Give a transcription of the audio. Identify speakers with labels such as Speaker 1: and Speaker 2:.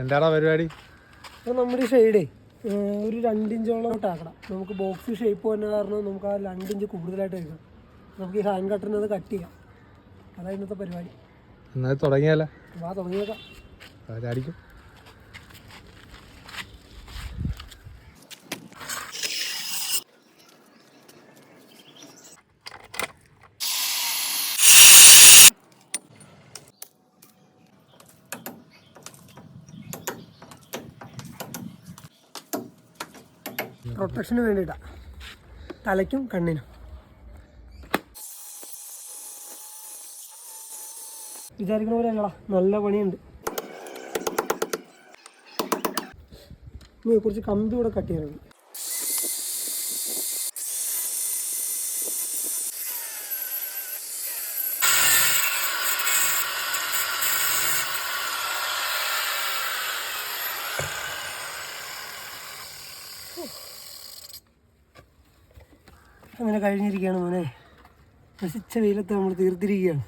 Speaker 1: എന്താടാ പരിപാടി?
Speaker 2: അപ്പോൾ നമ്മുടെ ഈ ഷെയ്ഡേ ഒരു 2 ഇഞ്ചോളം ആക്കണം. നമുക്ക് ബോക്സ് ഷേപ്പ് വന്ന കാരണം നമുക്ക് ആ 2 ഇഞ്ച് കൂടുതലായിട്ട് വയ്ക്കണം. നമുക്ക് ഈ ഹാൻഡ് കട്ടറിന് അത് കട്ട് ചെയ്യാം. അതാണ് ഇന്നത്തെ പരിപാടി.
Speaker 1: എന്നാൽ തുടങ്ങിയാലോ?
Speaker 2: തുടങ്ങിയേക്കാം.
Speaker 1: അതായിരിക്കും.
Speaker 2: പ്രൊട്ടക്ഷന് വേണ്ടിയിട്ടാണ്, തലയ്ക്കും കണ്ണിനും. വിചാരിക്കുന്ന പോലെ അല്ലടാ, നല്ല പണിയുണ്ട്. കുറച്ച് കമ്പി കൂടെ കട്ട് ചെയ്യാനുണ്ട്. അങ്ങനെ കഴിഞ്ഞിരിക്കുകയാണ് മോനെ. നശിച്ച വെയിലത്ത് നമ്മൾ തീർത്തിരിക്കുകയാണ്.